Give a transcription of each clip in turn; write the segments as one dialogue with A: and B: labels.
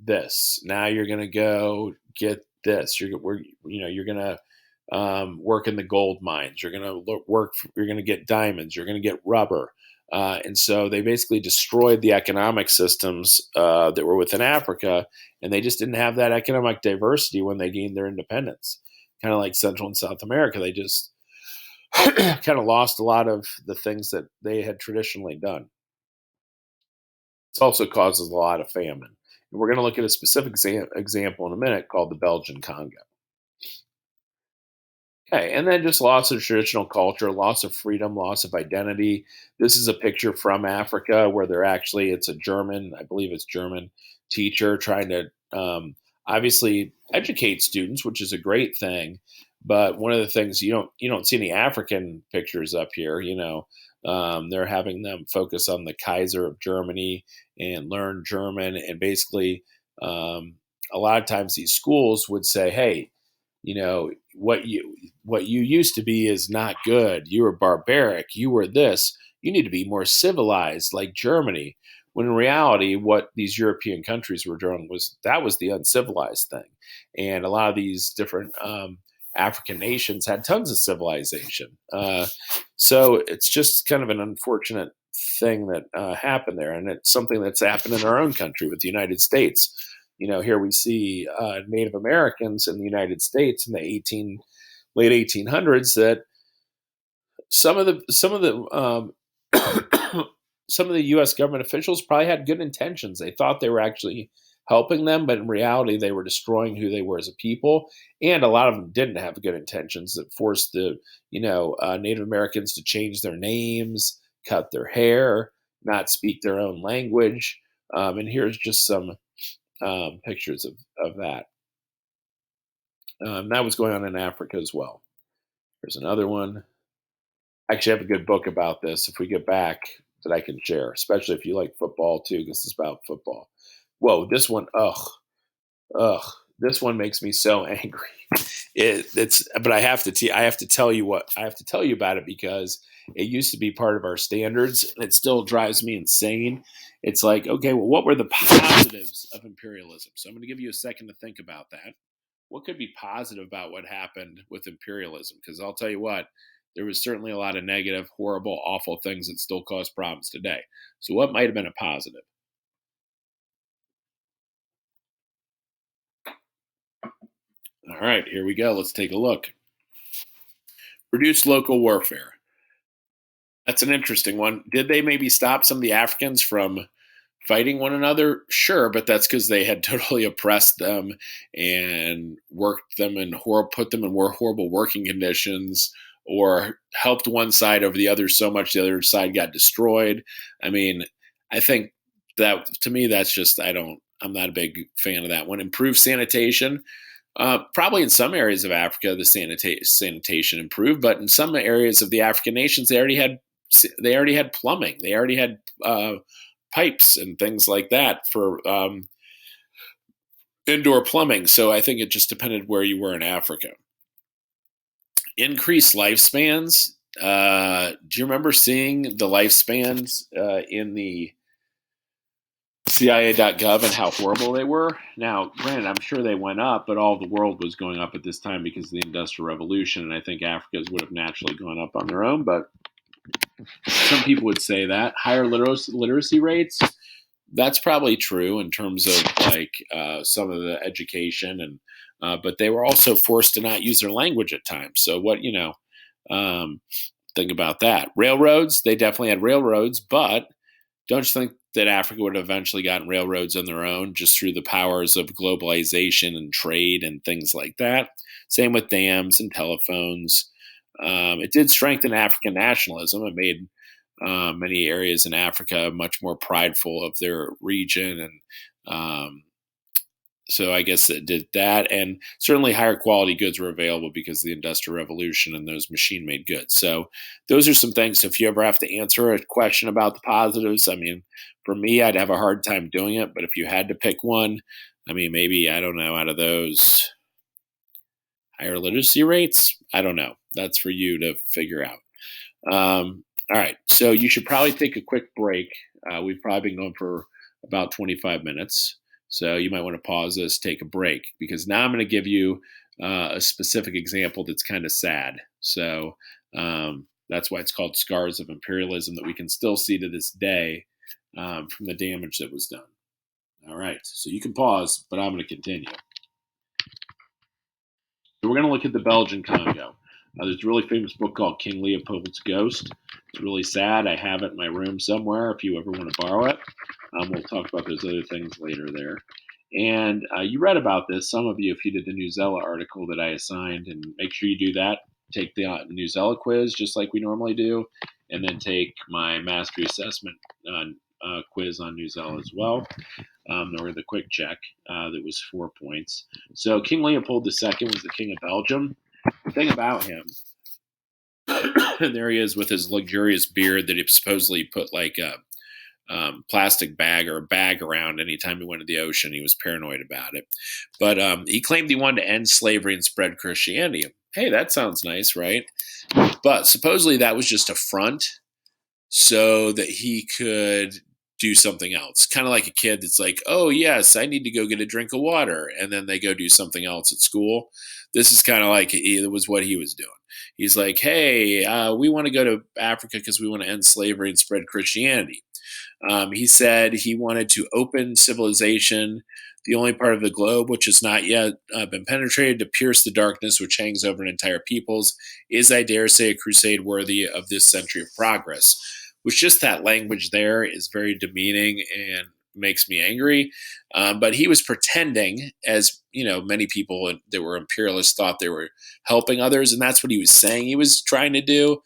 A: this. Now you're going to go get this. You're going to work in the gold mines. You're going to you're going to get diamonds. You're going to get rubber. And so they basically destroyed the economic systems that were within Africa, and they just didn't have that economic diversity when they gained their independence. Kind of like Central and South America, they just kind of lost a lot of the things that they had traditionally done. This also causes a lot of famine. And we're going to look at a specific example in a minute called the Belgian Congo. Okay, and then just loss of traditional culture, loss of freedom, loss of identity. This is a picture from Africa where it's a German, I believe it's German teacher trying to obviously educate students, which is a great thing. But one of the things you don't see any African pictures up here. They're having them focus on the Kaiser of Germany and learn German, and basically a lot of times these schools would say, "Hey, what you used to be is not good. You were barbaric. You were this. You need to be more civilized, like Germany." When in reality, what these European countries were doing was the uncivilized thing, and a lot of these different African nations had tons of civilization. So it's just kind of an unfortunate thing that happened there, and it's something that's happened in our own country with the United States. Here we see Native Americans in the United States in the late 1800s that some of the some of the U.S. government officials probably had good intentions. They thought they were actually helping them, but in reality, they were destroying who they were as a people. And a lot of them didn't have good intentions that forced the Native Americans to change their names, cut their hair, not speak their own language. And here's just some pictures of that. That was going on in Africa as well. Here's another one. I actually have a good book about this if we get back that I can share, especially if you like football too, because it's about football. Whoa, this one, this one makes me so angry. But I have to tell you about it because it used to be part of our standards, and it still drives me insane. It's like, okay, well, what were the positives of imperialism? So I'm going to give you a second to think about that. What could be positive about what happened with imperialism? Because I'll tell you what, there was certainly a lot of negative, horrible, awful things that still cause problems today. So what might have been a positive? All right, here we go. Let's take a look. Reduce local warfare. That's an interesting one. Did they maybe stop some of the Africans from fighting one another? Sure, but that's because they had totally oppressed them and worked them and put them in more horrible working conditions, or helped one side over the other so much the other side got destroyed. I mean, I think that, to me, that's just, I'm not a big fan of that one. Improved sanitation. Probably in some areas of Africa, the sanitation improved, but in some areas of the African nations, they already had plumbing. They already had pipes and things like that for indoor plumbing. So I think it just depended where you were in Africa. Increased lifespans. Do you remember seeing the lifespans in the CIA.gov and how horrible they were? Now, granted, I'm sure they went up, but all the world was going up at this time because of the Industrial Revolution, and I think Africa's would have naturally gone up on their own, but some people would say that. Higher literacy rates, that's probably true in terms of some of the education, and but they were also forced to not use their language at times. So think about that. Railroads, they definitely had railroads, but don't you think that Africa would have eventually gotten railroads on their own just through the powers of globalization and trade and things like that? Same with dams and telephones. It did strengthen African nationalism. It made many areas in Africa much more prideful of their region. And so I guess it did that. And certainly higher quality goods were available because of the Industrial Revolution and those machine-made goods. So those are some things. So if you ever have to answer a question about the positives, I mean, for me, I'd have a hard time doing it. But if you had to pick one, I mean, maybe, I don't know, out of those, higher literacy rates, I don't know. That's for you to figure out. All right. So you should probably take a quick break. We've probably been going for about 25 minutes. So you might want to pause this, take a break, because now I'm going to give you a specific example that's kind of sad. So that's why it's called Scars of Imperialism, that we can still see to this day from the damage that was done. All right, so you can pause, but I'm going to continue. So we're going to look at the Belgian Congo. There's a really famous book called King Leopold's Ghost. It's really sad. I have it in my room somewhere if you ever want to borrow it. We'll talk about those other things later there. And you read about this, some of you, if you did the Newsella article that I assigned, and make sure you do that. Take the Newsella quiz just like we normally do, and then take my mastery assessment quiz on Newsella as well. Or the quick check that was 4 points. So King Leopold II was the king of Belgium. The thing about him, and there he is with his luxurious beard that he supposedly put like a plastic bag or a bag around anytime he went to the ocean. He was paranoid about it. But he claimed he wanted to end slavery and spread Christianity. Hey, that sounds nice, right? But supposedly that was just a front so that he could do something else. Kind of like a kid that's like, oh, yes, I need to go get a drink of water. And then they go do something else at school. This is kind of like it was what he was doing. He's like, hey, we want to go to Africa because we want to end slavery and spread Christianity. He said he wanted to open civilization, the only part of the globe which has not yet been penetrated, to pierce the darkness which hangs over an entire peoples, is, I dare say, a crusade worthy of this century of progress. Which just that language there is very demeaning and makes me angry. But he was pretending, as many people that were imperialists thought they were helping others, and that's what he was saying he was trying to do.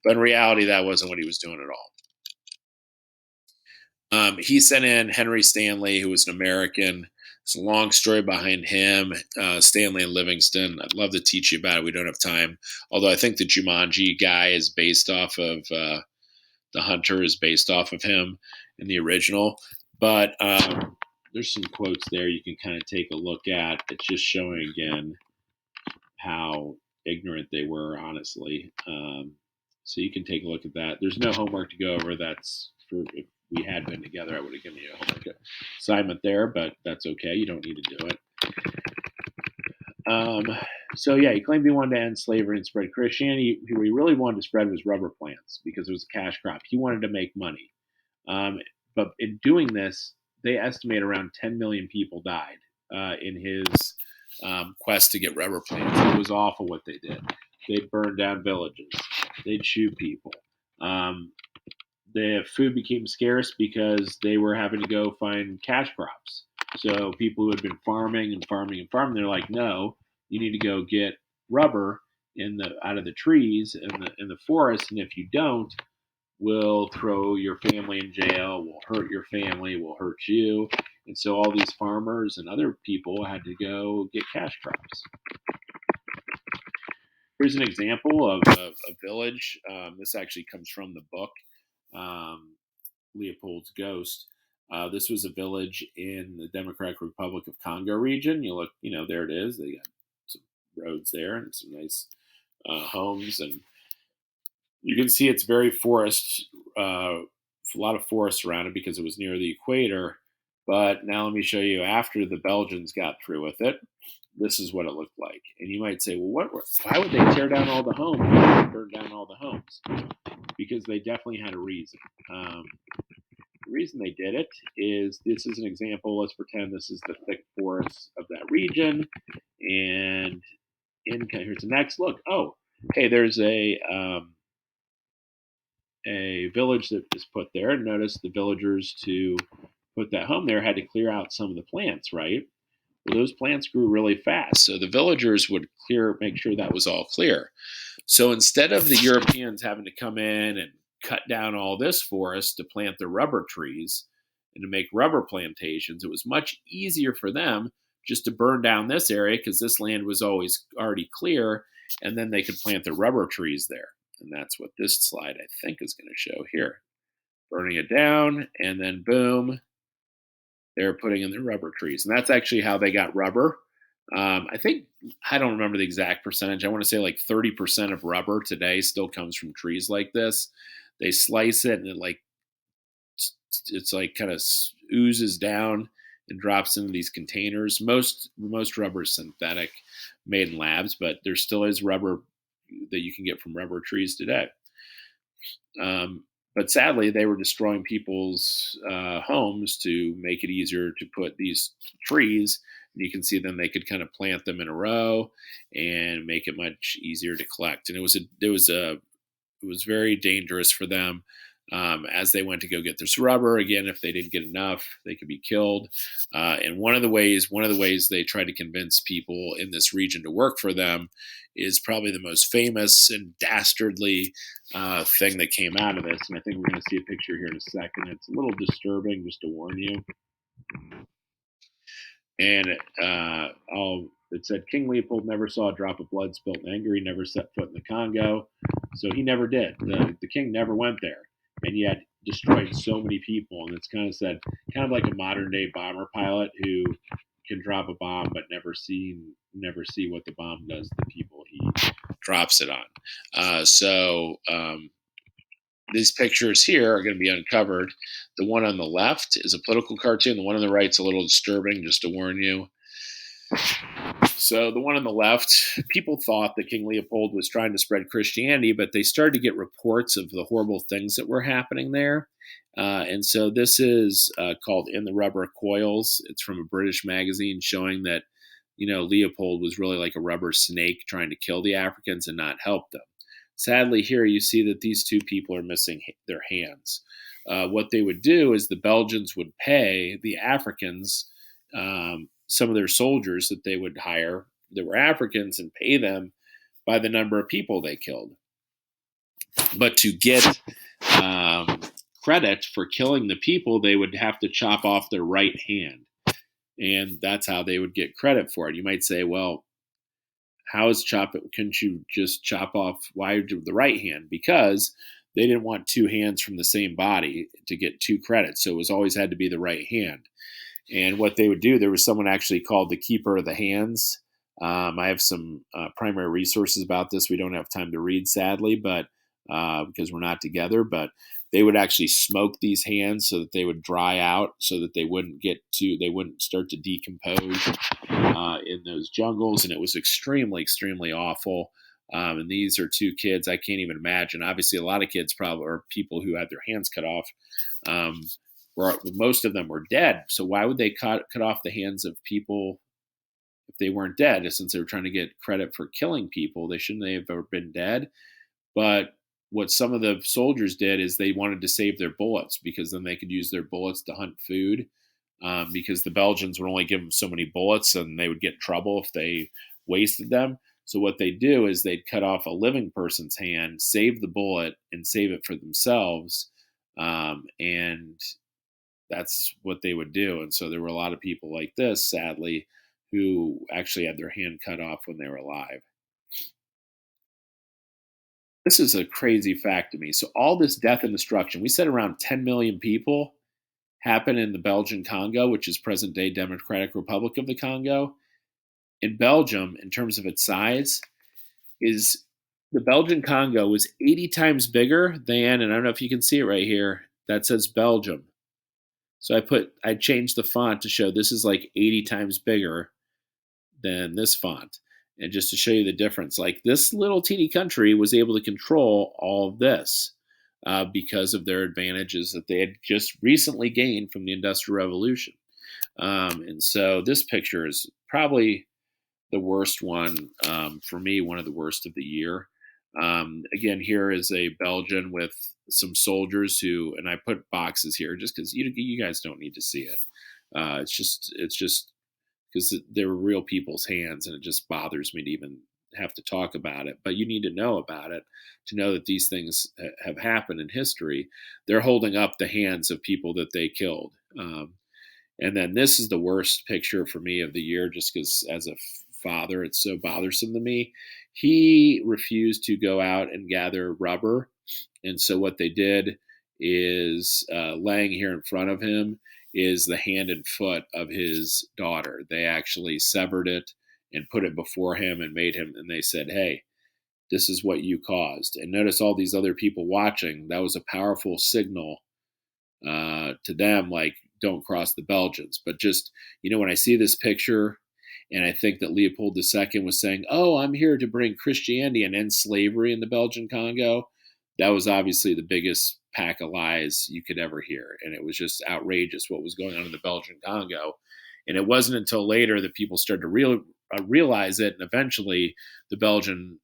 A: But in reality, that wasn't what he was doing at all. He sent in Henry Stanley, who was an American. There's a long story behind him, Stanley and Livingston. I'd love to teach you about it. We don't have time. Although I think the Jumanji guy is based off of the Hunter is based off of him in the original. But there's some quotes there you can kind of take a look at. It's just showing again how ignorant they were, honestly. So you can take a look at that. There's no homework to go over. That's for if we had been together, I would have given you a homework assignment there, but that's okay. You don't need to do it. So yeah, he claimed he wanted to end slavery and spread Christianity. What he really wanted to spread was rubber plants because it was a cash crop. He wanted to make money. But in doing this, they estimate around 10 million people died in his quest to get rubber plants. It was awful what they did. They'd burn down villages. They'd shoot people. The food became scarce because they were having to go find cash crops. So people who had been farming and farming and farming, they're like, no, you need to go get rubber out of the trees in the forest, and if you don't, we'll throw your family in jail. We'll hurt your family. We'll hurt you. And so all these farmers and other people had to go get cash crops. Here's an example of a village. This actually comes from the book Leopold's Ghost. This was a village in the Democratic Republic of Congo region. You look, there it is. They got some roads there and some nice homes, and you can see it's very forest. A lot of forest around it because it was near the equator. But now let me show you after the Belgians got through with it. This is what it looked like. And you might say, well, why would they tear down all the homes? Why would they burn down all the homes? Because they definitely had a reason. The reason they did it is this is an example. Let's pretend this is the thick forests of that region. And here's the next look. Oh, hey, there's a village that is put there. Notice the villagers to put that home there had to clear out some of the plants, right? Well, those plants grew really fast. So the villagers would make sure that was all clear. So instead of the Europeans having to come in and cut down all this forest to plant the rubber trees and to make rubber plantations, it was much easier for them just to burn down this area because this land was always already clear, and then they could plant the rubber trees there. And that's what this slide, I think, is going to show here. Burning it down, and then boom, they're putting in the rubber trees. And that's actually how they got rubber. I don't remember the exact percentage. I want to say like 30% of rubber today still comes from trees like this. They slice it and it's like kind of oozes down and drops into these containers. Most rubber is synthetic, made in labs, but there still is rubber that you can get from rubber trees today. But sadly, they were destroying people's homes to make it easier to put these trees. And you can see then they could kind of plant them in a row and make it much easier to collect. And it was very dangerous for them as they went to go get this rubber. Again, if they didn't get enough, they could be killed. And one of the ways they tried to convince people in this region to work for them is probably the most famous and dastardly thing that came out of this. And I think we're going to see a picture here in a second. It's a little disturbing, just to warn you. And it said King Leopold never saw a drop of blood spilt in anger. He never set foot in the Congo, so he never did. The king never went there, and yet destroyed so many people. And it's kind of like a modern day bomber pilot who can drop a bomb but never see what the bomb does to the people he drops it on. These pictures here are going to be uncovered. The one on the left is a political cartoon. The one on the right is a little disturbing, just to warn you. So the one on the left, people thought that King Leopold was trying to spread Christianity, but they started to get reports of the horrible things that were happening there. And so this is called In the Rubber Coils. It's from a British magazine showing that, Leopold was really like a rubber snake trying to kill the Africans and not help them. Sadly, here you see that these two people are missing their hands. What they would do is the Belgians would pay the Africans, some of their soldiers that they would hire that were Africans, and pay them by the number of people they killed. But to get credit for killing the people, they would have to chop off their right hand. And that's how they would get credit for it. You might say, well, couldn't you just chop off the right hand? Because they didn't want two hands from the same body to get two credits. So it was always had to be the right hand. And what they would do, there was someone actually called the keeper of the hands. I have some primary resources about this. We don't have time to read, sadly, but because we're not together. But they would actually smoke these hands so that they would dry out, so that they wouldn't start to decompose in those jungles. And it was extremely, extremely awful. And these are two kids. I can't even imagine. Obviously, a lot of kids probably, or people who had their hands cut off, most of them were dead. So why would they cut off the hands of people if they weren't dead? Since they were trying to get credit for killing people, they shouldn't have ever been dead. But what some of the soldiers did is they wanted to save their bullets, because then they could use their bullets to hunt food, because the Belgians would only give them so many bullets and they would get in trouble if they wasted them. So what they'd do is they'd cut off a living person's hand, save the bullet, and save it for themselves. And that's what they would do. And so there were a lot of people like this, sadly, who actually had their hand cut off when they were alive. This is a crazy fact to me. So all this death and destruction, we said around 10 million people happen in the Belgian Congo, which is present-day Democratic Republic of the Congo. In Belgium, in terms of its size, is the Belgian Congo was 80 times bigger than, and I don't know if you can see it right here, that says Belgium. So I changed the font to show this is like 80 times bigger than this font. And just to show you the difference, like this little teeny country was able to control all of this because of their advantages that they had just recently gained from the Industrial Revolution. And so this picture is probably the worst one for me, one of the worst of the year. Again, here is a Belgian with some soldiers who, and I put boxes here just because you guys don't need to see it. It's just because they were real people's hands, and it just bothers me to even have to talk about it. But you need to know about it to know that these things have happened in history. They're holding up the hands of people that they killed. And then this is the worst picture for me of the year, just because as a father, it's so bothersome to me. He refused to go out and gather rubber. And so what they did is laying here in front of him is the hand and foot of his daughter. They actually severed it and put it before him and made him, and they said, hey, this is what you caused. And notice all these other people watching. That was a powerful signal to them, like, don't cross the Belgians. But just, when I see this picture and I think that Leopold II was saying, "Oh, I'm here to bring Christianity and end slavery in the Belgian Congo," that was obviously the biggest pack of lies you could ever hear. And it was just outrageous what was going on in the Belgian Congo. And it wasn't until later that people started to realize it. And eventually the Belgian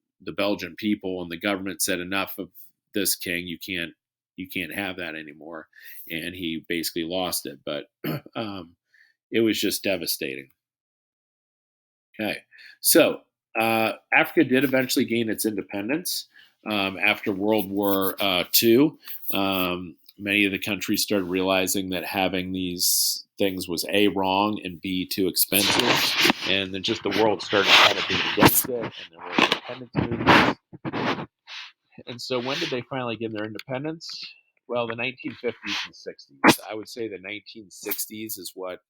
A: people and the government said, "Enough of this, king. You can't have that anymore." And he basically lost it. But it was just devastating. Okay. So Africa did eventually gain its independence after World War II. Many of the countries started realizing that having these things was A, wrong, and B, too expensive. And then just the world started kind of being against it, and there were independence movements. And so when did they finally get their independence? Well, the 1950s and 60s. I would say the 1960s is what,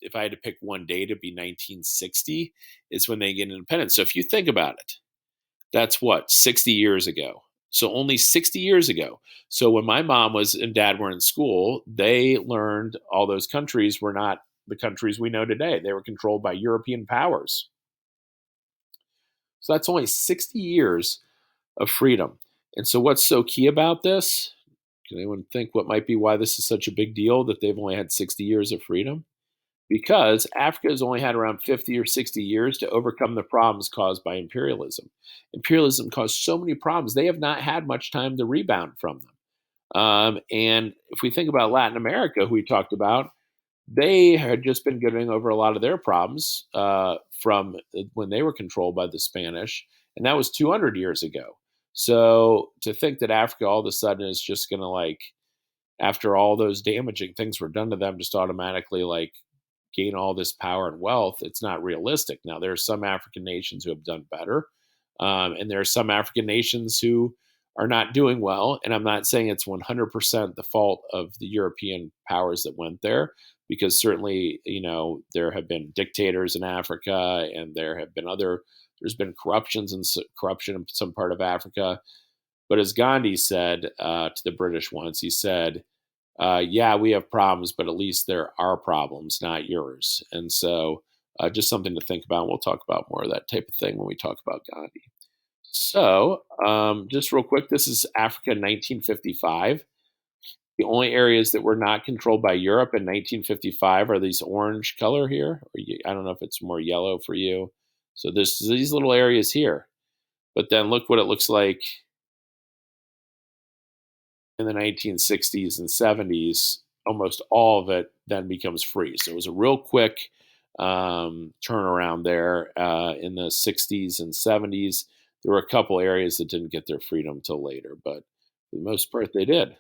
A: if I had to pick one day to be 1960, is when they get independence. So if you think about it, that's what, 60 years ago. So only 60 years ago. So when my mom was and dad were in school, they learned all those countries were not the countries we know today. They were controlled by European powers. So that's only 60 years of freedom. And so what's so key about this? Can anyone think what might be why this is such a big deal that they've only had 60 years of freedom? Because Africa has only had around 50 or 60 years to overcome the problems caused by imperialism. Imperialism caused so many problems, they have not had much time to rebound from them. And if we think about Latin America, who we talked about, they had just been getting over a lot of their problems from when they were controlled by the Spanish, and that was 200 years ago. So to think that Africa all of a sudden is just going to, like, after all those damaging things were done to them, just automatically like gain all this power and wealth, it's not realistic. Now, there are some African nations who have done better, and there are some African nations who are not doing well. And I'm not saying it's 100% the fault of the European powers that went there, because certainly, there have been dictators in Africa, and there's been corruption in some part of Africa. But as Gandhi said to the British once, he said, "Yeah, we have problems, but at least they're our problems, not yours." And so, just something to think about. We'll talk about more of that type of thing when we talk about Gandhi. So, just real quick, this is Africa 1955. The only areas that were not controlled by Europe in 1955 are these orange color here. I don't know if it's more yellow for you. So there's these little areas here. But then look what it looks like in the 1960s and 70s. Almost all of it then becomes free. So it was a real quick turnaround there in the 60s and 70s. There were a couple areas that didn't get their freedom till later, but for the most part, they did.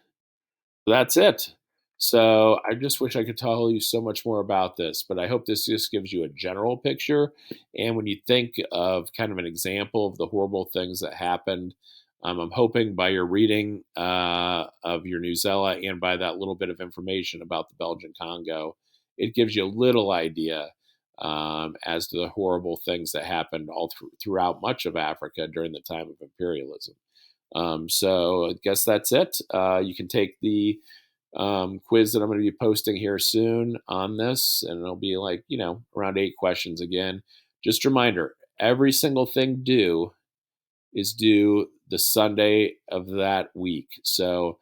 A: That's it. So I just wish I could tell you so much more about this, but I hope this just gives you a general picture. And when you think of kind of an example of the horrible things that happened, I'm hoping by your reading of your Newsella and by that little bit of information about the Belgian Congo, it gives you a little idea as to the horrible things that happened all throughout much of Africa during the time of imperialism. So I guess that's it. You can take the quiz that I'm going to be posting here soon on this, and it'll be like, around 8 questions again. Just a reminder, every single thing due is due the Sunday of that week. So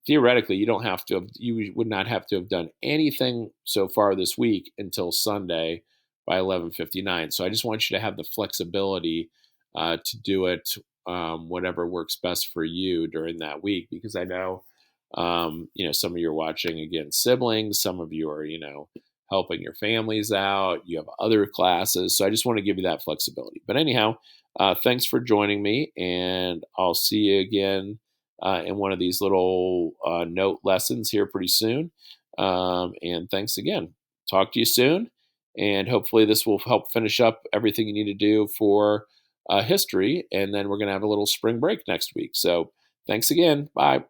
A: theoretically, you would not have to have done anything so far this week until Sunday by 11:59. So I just want you to have the flexibility to do it whatever works best for you during that week, because I know some of you are watching again siblings, some of you are helping your families out, you have other classes, so I just want to give you that flexibility. But anyhow, thanks for joining me, and I'll see you again in one of these little note lessons here pretty soon. And thanks again. Talk to you soon. And hopefully, this will help finish up everything you need to do for history. And then we're going to have a little spring break next week. So thanks again. Bye.